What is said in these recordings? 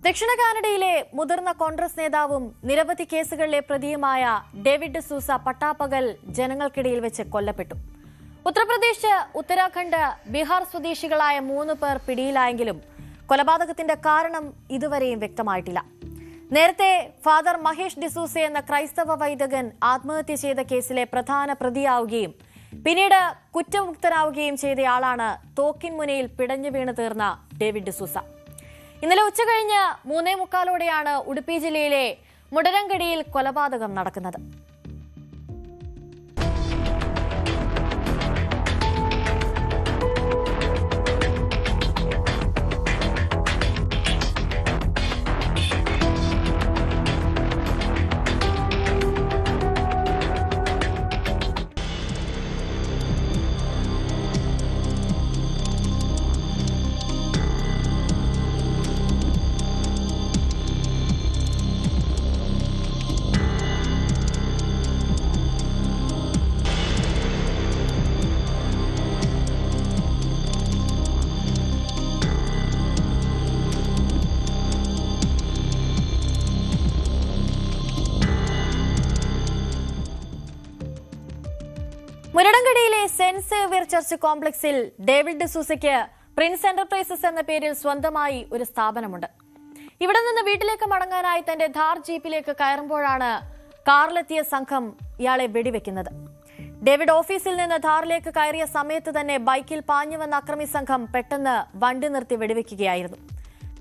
ദക്ഷിണ കാനഡയിലെ മുതിർന്ന കോൺഗ്രസ് നേതാവും നിരവധി കേസുകളിലെ പ്രതിയുമായ ഡേവിഡ് ഡിസൂസ പട്ടാപ്പകൽ ജനങ്ങൾക്കിടയിൽ വെച്ച് കൊല്ലപ്പെട്ടു. ഉത്തർപ്രദേശ്, ഉത്തരാഖണ്ഡ്, ബീഹാർ സ്വദേശികളായ 3 പേർ പിടിയിലായെങ്കിലും കൊലപാതകത്തിന്റെ കാരണം ഇതുവരെയും വ്യക്തമായിട്ടില്ല. നേരത്തെ ഫാദർ മഹേഷ് ഡിസൂസ എന്ന ക്രൈസ്തവ വൈദികൻ ആത്മഹത്യ ചെയ്ത കേസിലെ പ്രധാന പ്രതിയാവുകയും പിന്നീട് കുറ്റമുക്തനാവുകയും ചെയ്തയാളാണ് തോക്കിൻ മുനയിൽ പിടഞ്ഞു വീണ് തീർന്ന ഡേവിഡ് ഡിസൂസ. ഇന്നലെ ഉച്ചകഴിഞ്ഞ് 3:45 ഉടുപ്പി ജില്ലയിലെ മുടരങ്കടിയിൽ കൊലപാതകം നടക്കുന്നത്. മുരടങ്കടിയിലെ സെന്റ് സേവ്യർ ചർച്ച് കോംപ്ലക്സിൽ ഡേവിഡ് ഡിസൂസയ്ക്ക് പ്രിൻസ് എന്റർപ്രൈസസ് എന്ന പേരിൽ സ്വന്തമായി ഒരു സ്ഥാപനമുണ്ട്. ഇവിടെ നിന്ന് വീട്ടിലേക്ക് മടങ്ങാനായി തന്റെ ധാർ ജീപ്പിലേക്ക് കയറുമ്പോഴാണ് കാറിലെത്തിയ സംഘം ഇയാളെ വെടിവെക്കുന്നത്. ഡേവിഡ് ഓഫീസിൽ നിന്ന് ധാറിലേക്ക് കയറിയ സമയത്ത് തന്നെ ബൈക്കിൽ പാഞ്ഞു വന്ന അക്രമി സംഘം പെട്ടെന്ന് വണ്ടി നിർത്തി വെടിവെക്കുകയായിരുന്നു.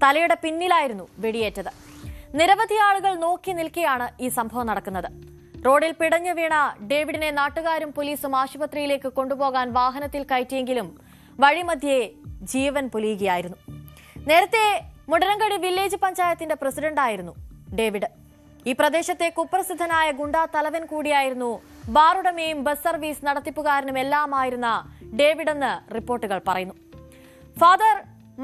തലയുടെ പിന്നിലായിരുന്നു വെടിയേറ്റത്. നിരവധി ആളുകൾ നോക്കി നിൽക്കെയാണ് ഈ സംഭവം നടക്കുന്നത്. റോഡിൽ പിടഞ്ഞു വീണ ഡേവിഡിനെ നാട്ടുകാരും പോലീസും ആശുപത്രിയിലേക്ക് കൊണ്ടുപോകാൻ വാഹനത്തിൽ കയറ്റിയെങ്കിലും വഴിമധ്യേ ജീവൻ പൊലിയുകയായിരുന്നു. നേരത്തെ മുടരങ്കടി വില്ലേജ് പഞ്ചായത്തിന്റെ പ്രസിഡന്റായിരുന്നു ഡേവിഡ്. ഈ പ്രദേശത്തെ കുപ്രസിദ്ധനായ ഗുണ്ടാ തലവൻ കൂടിയായിരുന്നു. ബാറുടമയും ബസ് സർവീസ് നടത്തിപ്പുകാരനും എല്ലാമായിരുന്ന ഡേവിഡ് എന്ന് റിപ്പോർട്ടുകൾ പറയുന്നു. ഫാദർ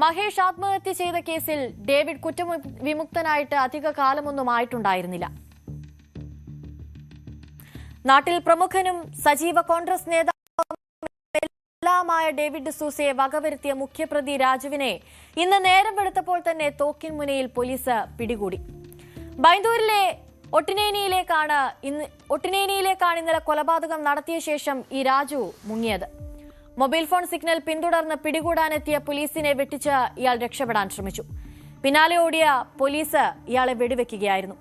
മഹേഷ് ആത്മഹത്യ ചെയ്ത കേസിൽ ഡേവിഡ് കുറ്റവിമുക്തനായിട്ട് അധിക കാലമൊന്നും ആയിട്ടുണ്ടായിരുന്നില്ല. നാട്ടിൽ പ്രമുഖനും സജീവ കോൺഗ്രസ് നേതാവുമായ ഡേവിഡ് ഡിസൂസയെ വകവരുത്തിയ മുഖ്യപ്രതി രാജുവിനെ ഇന്ന് നേരം വെളുത്തപ്പോൾ തന്നെ തോക്കിൻ മുനയിൽ പോലീസ് പിടികൂടി. ബൈന്ദൂരിലെ ഒട്ടിനേനിയിലേക്കാണ് ഇന്നലെ കൊലപാതകം നടത്തിയ ശേഷം ഈ രാജു മുങ്ങിയത്. മൊബൈൽ ഫോൺ സിഗ്നൽ പിന്തുടർന്ന് പിടികൂടാനെത്തിയ പോലീസിനെ വെട്ടിച്ച് ഇയാൾ രക്ഷപ്പെടാൻ ശ്രമിച്ചു. പിന്നാലെ ഓടിയ പോലീസ് ഇയാളെ വെടിവെക്കുകയായിരുന്നു.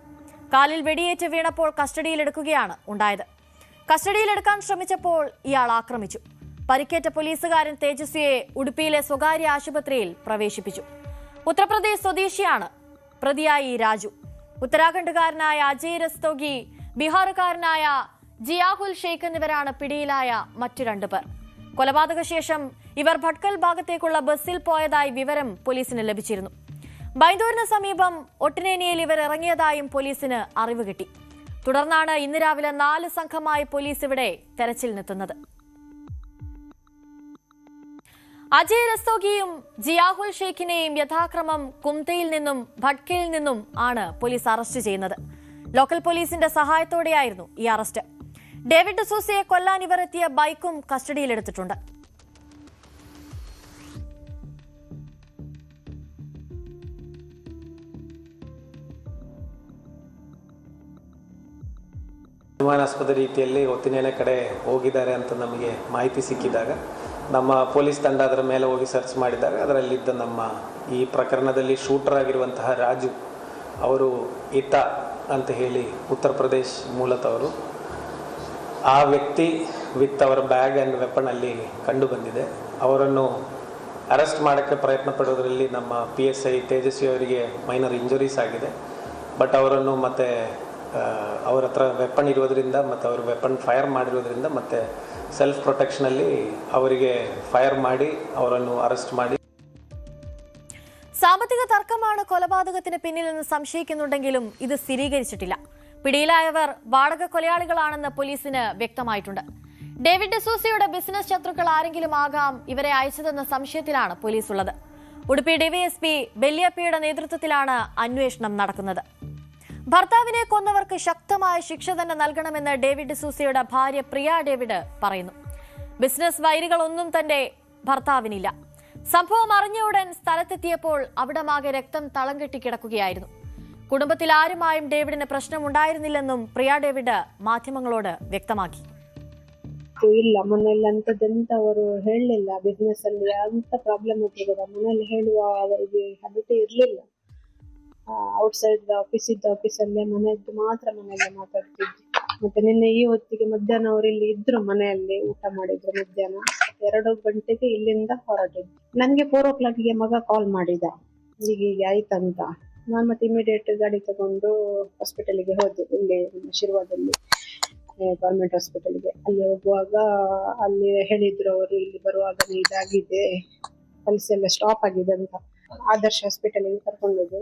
കാലിൽ വെടിയേറ്റ് വീണപ്പോൾ കസ്റ്റഡിയിലെടുക്കുകയാണ് ഉണ്ടായത്. കസ്റ്റഡിയിലെടുക്കാൻ ശ്രമിച്ചപ്പോൾ ഇയാൾ ആക്രമിച്ചു. പരിക്കേറ്റ പോലീസുകാരൻ തേജസ്വിയെ ഉടുപ്പിയിലെ സ്വകാര്യ ആശുപത്രിയിൽ പ്രവേശിപ്പിച്ചു. ഉത്തർപ്രദേശ് സ്വദേശിയാണ് പ്രതിയായി രാജു. ഉത്തരാഖണ്ഡുകാരനായ അജയ് രസ്തോഗി, ബീഹാറുകാരനായ ജിയാഹുൽ ഷെയ്ഖ് എന്നിവരാണ് പിടിയിലായ മറ്റു 2 പേർ. കൊലപാതക ശേഷം ഇവർ ഭട്കൽ ഭാഗത്തേക്കുള്ള ബസ്സിൽ പോയതായി വിവരം പോലീസിന് ലഭിച്ചിരുന്നു. ബൈന്ദൂരിന് സമീപം ഒട്ടിനേനിയിൽ ഇവർ ഇറങ്ങിയതായും പോലീസിന് അറിവ് കിട്ടി. തുടർന്നാണ് ഇന്ന് രാവിലെ 4 സംഘമായി പോലീസ് ഇവിടെ തെരച്ചിലിനെത്തുന്നത്. അജയ് രസ്തോഗിയും ജിയാഹുൽ ഷെയ്ഖിനെയും യഥാക്രമം കുംതയിൽ നിന്നും ഭട്കയിൽ നിന്നും ആണ് പോലീസ് അറസ്റ്റ് ചെയ്യുന്നത്. ലോക്കൽ പോലീസിന്റെ സഹായത്തോടെയായിരുന്നു ഈ അറസ്റ്റ്. ഡേവിഡ് ഡിസൂസയെ കൊല്ലാൻ ഇവർ എത്തിയ ബൈക്കും കസ്റ്റഡിയിലെടുത്തിട്ടുണ്ട്. ಅನುಮಾನಾಸ್ಪದ ರೀತಿಯಲ್ಲಿ ಒತ್ತಿನೇನೆ ಕಡೆ ಹೋಗಿದ್ದಾರೆ ಅಂತ ನಮಗೆ ಮಾಹಿತಿ ಸಿಕ್ಕಿದಾಗ ನಮ್ಮ ಪೊಲೀಸ್ ತಂಡ ಅದರ ಮೇಲೆ ಹೋಗಿ ಸರ್ಚ್ ಮಾಡಿದಾಗ ಅದರಲ್ಲಿದ್ದ ನಮ್ಮ ಈ ಪ್ರಕರಣದಲ್ಲಿ ಶೂಟರ್ ಆಗಿರುವಂತಹ ರಾಜು ಅವರು ಈತ ಅಂತ ಹೇಳಿ ಉತ್ತರ ಪ್ರದೇಶ್ ಮೂಲದವರು. ಆ ವ್ಯಕ್ತಿ ವಿತ್ ಅವರ ಬ್ಯಾಗ್ ಆ್ಯಂಡ್ ವೆಪನ್ ಅಲ್ಲಿ ಕಂಡು ಬಂದಿದೆ. ಅವರನ್ನು ಅರೆಸ್ಟ್ ಮಾಡೋಕ್ಕೆ ಪ್ರಯತ್ನ ಪಡೋದರಲ್ಲಿ ನಮ್ಮ PSI ತೇಜಸ್ವಿ ಅವರಿಗೆ ಮೈನರ್ ಇಂಜುರೀಸ್ ಆಗಿದೆ. ಬಟ್ ಅವರನ್ನು ಮತ್ತೆ ಅವರ ಹತ್ರ ವೆಪನ್ ಇರೋದ್ರಿಂದ ಮತ್ತು ಅವರು ವೆಪನ್ ಫೈರ್ ಮಾಡಿರೋದ್ರಿಂದ ಮತ್ತೆ ಸೆಲ್ಫ್ ಪ್ರೊಟೆಕ್ಷನಲ್ಲಿ ಅವರಿಗೆ ಫೈರ್ ಮಾಡಿ ಅವರನ್ನು ಅರೆಸ್ಟ್ ಮಾಡಿ. സാമ്പത്തിക തർക്കമാണ് കൊലപാതകത്തിന് പിന്നിലെന്ന് സംശയിക്കുന്നുണ്ടെങ്കിലും ഇത് സ്ഥിരീകരിച്ചിട്ടില്ല. പിടിയിലായവർ വാടക കൊലയാളികളാണെന്ന് പോലീസിന് വ്യക്തമായിട്ടുണ്ട്. ഡേവിഡ് ഡിസൂസയുടെ ബിസിനസ് ശത്രുക്കൾ ആരെങ്കിലും ആകാം ഇവരെ അയച്ചതെന്ന സംശയത്തിലാണ് പോലീസ് ഉള്ളത്. ഉടുപ്പി ഡിവൈഎസ്പി ബെല്ലിയപ്പയുടെ നേതൃത്വത്തിലാണ് അന്വേഷണം നടക്കുന്നത്. ഭർത്താവിനെ കൊന്നവർക്ക് ശക്തമായ ശിക്ഷ തന്നെ നൽകണമെന്ന് ഡേവിഡ് ഡിസൂസയുടെ ഭാര്യ പ്രിയ ഡേവിഡ് പറയുന്നു. ബിസിനസ് വൈരികളൊന്നും തന്റെ ഭർത്താവിനില്ല. സംഭവം അറിഞ്ഞ ഉടൻ സ്ഥലത്തെത്തിയപ്പോൾ അവിടമാകെ രക്തം തളം കെട്ടി കിടക്കുകയായിരുന്നു. കുടുംബത്തിൽ ആരുമായും ഡേവിഡിന് പ്രശ്നമുണ്ടായിരുന്നില്ലെന്നും പ്രിയ ಡೇವಿಡ್ ಮಾಧ್ಯಮങ്ങളോട് ವ್ಯಕ್ತಮಾಕಿ. ಇಲ್ಲ, ಮನೆಯಲ್ಲಿ ಅಂತದೆಂತ ಅವರು ಹೇಳಲಿಲ್ಲ. ಬಿಸ್ನೆಸ್ ಅಲ್ಲಿ ಅಂತ ಪ್ರಾಬ್ಲಮ್ ಇತ್ತು ಕೂಡ ಮನೆಯಲ್ಲಿ ಹೇಳುವ ಅವರಿಗೆ ಹ್ಯಾಬಿಟ್ ಇರಲಿಲ್ಲ. ಔಟ್ಸೈಡ್ ಆಫೀಸಲ್ಲೇ ಮನೆಯದ್ದು ಮಾತ್ರ ಮನೆಯಲ್ಲೇ ಮಾತಾಡ್ತಿದ್ರು. ಮತ್ತೆ ನಿನ್ನೆ ಈ ಹೊತ್ತಿಗೆ ಮಧ್ಯಾಹ್ನ ಅವರು ಇಲ್ಲಿ ಇದ್ರು, ಮನೆಯಲ್ಲಿ ಊಟ ಮಾಡಿದ್ರು. ಮಧ್ಯಾಹ್ನ 2 ಗಂಟೆಗೆ ಇಲ್ಲಿಂದ ಹೊರಟಿದ್ರು. ನನ್ಗೆ 4 o'clockಗೆ ಮಗ ಕಾಲ್ ಮಾಡಿದ, ಹೀಗೆ ಆಯ್ತಂತ. ನಾನು ಮತ್ತೆ ಇಮಿಡಿಯೇಟ್ ಗಾಡಿ ತಗೊಂಡು ಹಾಸ್ಪಿಟಲ್ಗೆ ಹೋದೆ, ಇಲ್ಲಿ ಶಿರ್ವಾದಲ್ಲಿ ಗವರ್ಮೆಂಟ್ ಹಾಸ್ಪಿಟಲ್ಗೆ. ಅಲ್ಲಿ ಹೋಗುವಾಗ ಅಲ್ಲಿ ಹೇಳಿದ್ರು ಅವರು, ಇಲ್ಲಿ ಬರುವಾಗ ಇದಾಗಿದೆ, ಪಲ್ಸ್ ಎಲ್ಲ ಸ್ಟಾಪ್ ಆಗಿದೆ ಅಂತ. ಆದರ್ಶ ಹಾಸ್ಪಿಟಲ್ಗೆ ಕರ್ಕೊಂಡೋದು.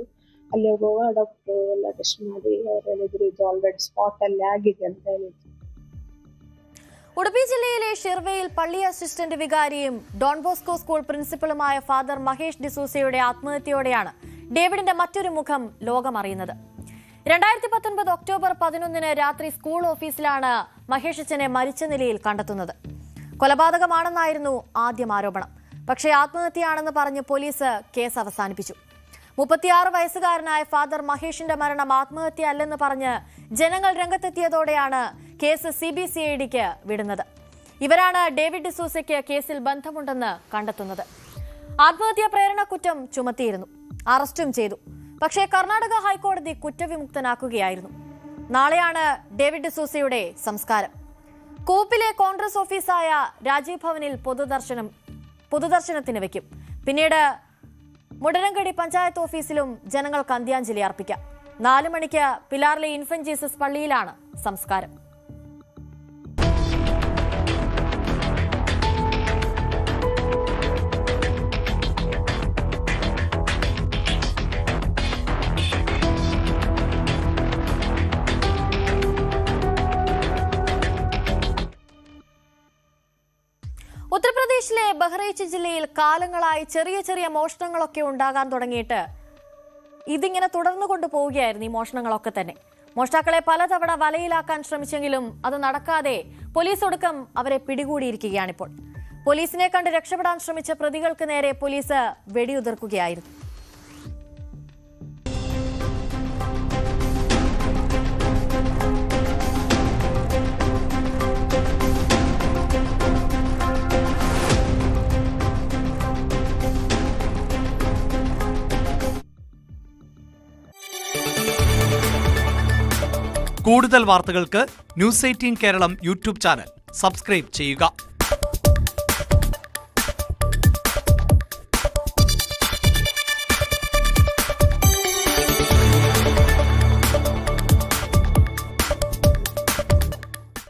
ಅಲ್ಲಿ ಹೋಗುವಾಗ ಡಾಕ್ಟರ್ ಎಲ್ಲ ಟೆಸ್ಟ್ ಮಾಡಿ ಅವ್ರು ಹೇಳಿದ್ರು, ಇದು ಆಲ್ರೆಡಿ ಸ್ಪಾಟ್ ಅಲ್ಲಿ ಆಗಿದೆ ಅಂತ ಹೇಳಿದ್ರು. ഉടുപ്പി ജില്ലയിലെ ഷിർവയിൽ പള്ളി അസിസ്റ്റന്റ് വികാരിയും ഡോൺ ബോസ്കോ സ്കൂൾ പ്രിൻസിപ്പലുമായ ഫാദർ മഹേഷ് ഡിസൂസയുടെ ആത്മഹത്യയോടെയാണ് ഡേവിഡിന്റെ മറ്റൊരു മുഖം ലോകമറിയുന്നത്. 2019 ഒക്ടോബർ 11 രാത്രി സ്കൂൾ ഓഫീസിലാണ് മഹേഷ് അച്ഛനെ മരിച്ച നിലയിൽ കണ്ടെത്തുന്നത്. കൊലപാതകമാണെന്നായിരുന്നു ആദ്യം ആരോപണം. പക്ഷേ ആത്മഹത്യയാണെന്ന് പറഞ്ഞ് പോലീസ് കേസ് അവസാനിപ്പിച്ചു. 36 വയസ്സുകാരനായ ഫാദർ മഹേഷിന്റെ മരണം ആത്മഹത്യ അല്ലെന്ന് പറഞ്ഞ് ജനങ്ങൾ രംഗത്തെത്തിയതോടെയാണ് കേസ് CBCIDക്ക് വിടുന്നത്. ഇവരാണ് ഡേവിഡ് ഡിസൂസയ്ക്ക് കേസിൽ ബന്ധമുണ്ടെന്ന് കണ്ടെത്തുന്നത്. ആത്മഹത്യാ പ്രേരണ കുറ്റം ചുമത്തിയിരുന്നു, അറസ്റ്റും ചെയ്തു. പക്ഷേ കർണാടക ഹൈക്കോടതി കുറ്റവിമുക്തനാക്കുകയായിരുന്നു. നാളെയാണ് ഡേവിഡ് ഡിസൂസയുടെ സംസ്കാരം. കൂപ്പിലെ കോൺഗ്രസ് ഓഫീസായ രാജീവ് ഭവനിൽ പൊതുദർശനത്തിന് വയ്ക്കും. പിന്നീട് മുടരങ്കടി പഞ്ചായത്ത് ഓഫീസിലും ജനങ്ങൾക്ക് അന്ത്യാഞ്ജലി അർപ്പിക്കാം. 4 മണിക്ക് പിലാറിലെ ഇൻഫന്റ് ജീസസ് പള്ളിയിലാണ് സംസ്കാരം. ഉത്തർപ്രദേശിലെ ബഹ്റൈച്ച് ജില്ലയിൽ കാലങ്ങളായി ചെറിയ ചെറിയ മോഷണങ്ങളൊക്കെ ഉണ്ടാകാൻ തുടങ്ങിയിട്ട് ഇതിങ്ങനെ തുടർന്നു കൊണ്ടുപോവുകയായിരുന്നു. ഈ മോഷണങ്ങളൊക്കെ തന്നെ മോഷ്ടാക്കളെ പലതവണ വലയിലാക്കാൻ ശ്രമിച്ചെങ്കിലും അത് നടക്കാതെ പോലീസ് ഒടുക്കം അവരെ പിടികൂടിയിരിക്കുകയാണിപ്പോൾ. പോലീസിനെ കണ്ട് രക്ഷപ്പെടാൻ ശ്രമിച്ച പ്രതികൾക്ക് നേരെ പോലീസ് വെടിയുതിർക്കുകയായിരുന്നു. കൂടുതൽ വാർത്തകൾക്ക് news 18 Keralam YouTube channel subscribe ചെയ്യുക.